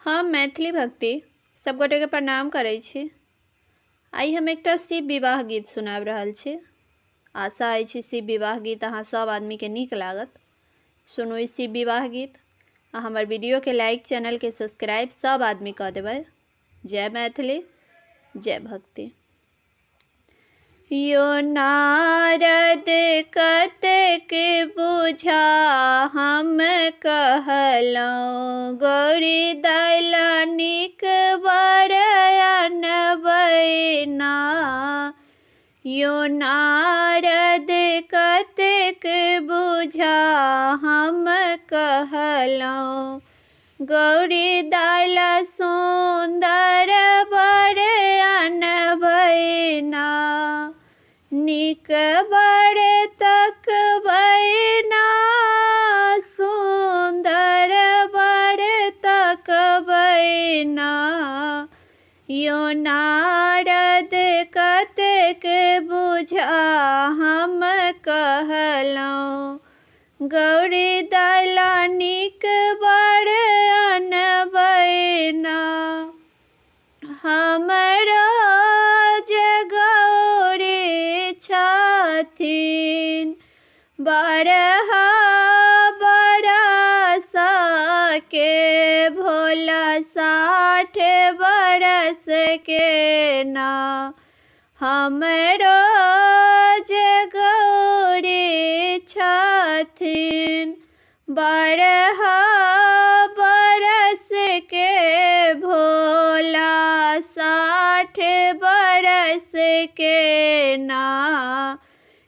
हम मैथिली भक्ति सब गोटे के प्रणाम करै छी। आई हम एकटा शिव विवाह गीत सुनाबि रहल छी। आशा अछि शिव विवाह गीत अहाँ सब आदमी के नीक लागत। सुनू ई शिव विवाह गीत आ हमर वीडियो के लाइक, चैनल के सब्सक्राइब सब आदमी कऽ देबै। जय मैथिली, जय भक्ति। यो नारद कतेक बुझा हम कहलहुँ, गौरी दलनिक बर अनबै ना। यो नारद कतेक बुझा हम कहलहुँ, गौरी दल सुन्दर बर अनबै ना। नीक बर तकबै ना, सुन्दर बर तकबै ना। यो नारद कतेक बुझा हम कहलहुँ, गौरी दलनिक बर अनबै ना। हमरो जे गौरी छथिन बरहा बरस के, भोला 60 बरस के ना। हमरो जे गौरी छथिन बरहा बरस के, भोला 60 बरस के ना।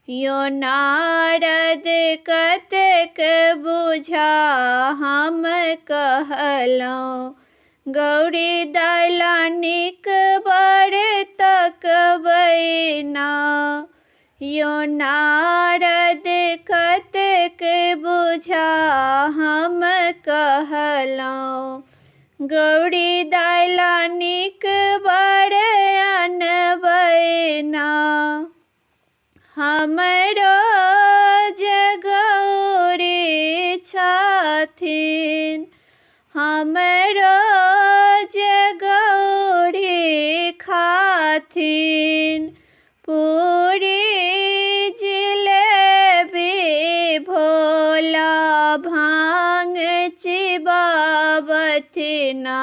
यो नारद कतेक बुझा हम कहलहुँ, गौरी दलनिक बर तकबै ना। यो नारद कतेक बुझा हम कहलहुँ, गौरी दलनिक बर अनबै ना। हमरो जे गौरी छथिन, हमरो जे गौरी खाथिन पूरी जिलेबी, भोला भांग चिबाबथि ना।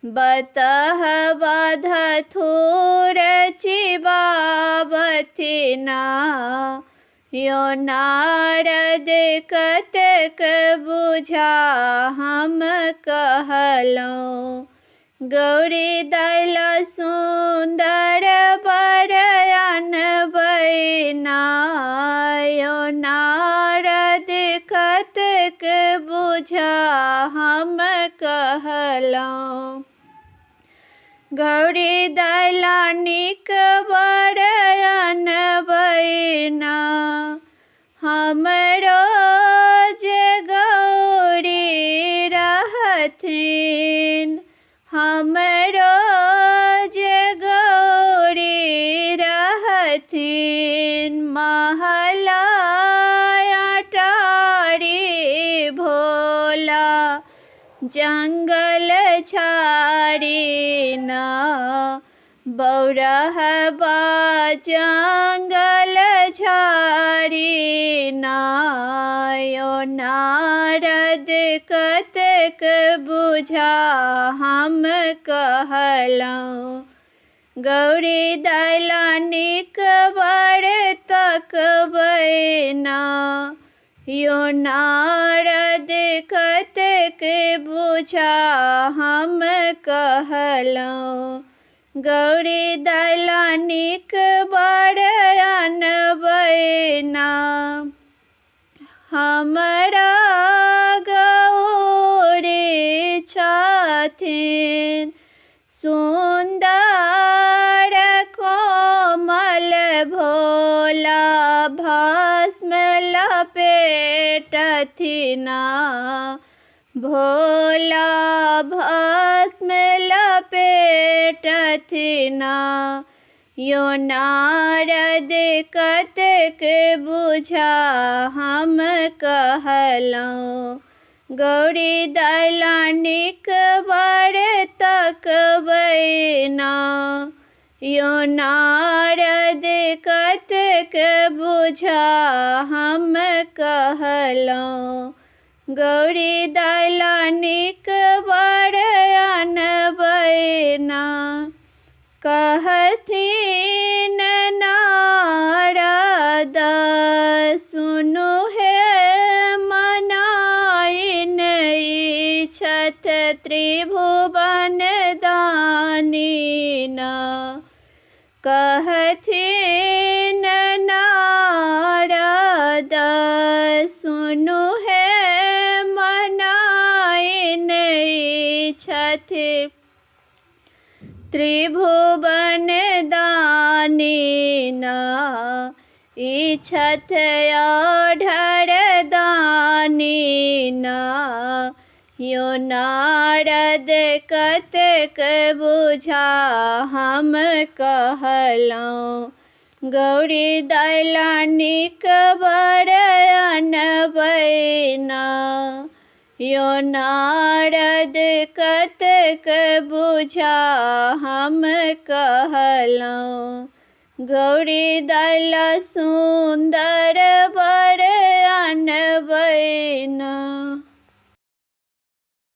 बतहबा धथूर चिबाबथि ना। यो नारद कतेक बुझा हम कहलहुँ, गौरी दल सुन्दर बर अनबै ना। यो नारद कतेक बुझा हम कहलहुँ, गौरी दलनिक बर अनबै ना। हमरो जे गौरी रहथिन, हमरो जे गौरी रहथिन महला अटारी, भोला जंगल झाड़ी ना। बौरहबा जंगल झाड़ी ना। यो नारद कतेक बुझा हम कहलहुँ, गौरी दलनिक बर तकबै ना। यो नारद कतेक बुझा हम कहलहुँ, गौरी दलनिक बर अनबै ना। हमरा गौरी छथिन सुन्दर कोमल, भोला भस्म लपेटथि ना। भोला भस्म लपेटथि ना। यो नारद कतेक बुझा हम कहलहुँ, गौरी दैलानिक बड़ तकबैना यो नारद कतक बुझा हम कहलौं। गौरी दैलानिक बड़ अनबैना कहथिन नारद सुनु हे मनाइन इच्छत त्रिभुवन दानीना। कहथिन नारद सुनु हे मनाइन इच्छत त्रिभुवन दानीना। इच्छत अढर दानीना यो नारद कतक बुझा हम कहलौं। गौरी दैलानिक बड़ अनबैना यो नारद कतक बुझा हम कहलौं। गौरी दैला सुंदर बड़ अनबैना।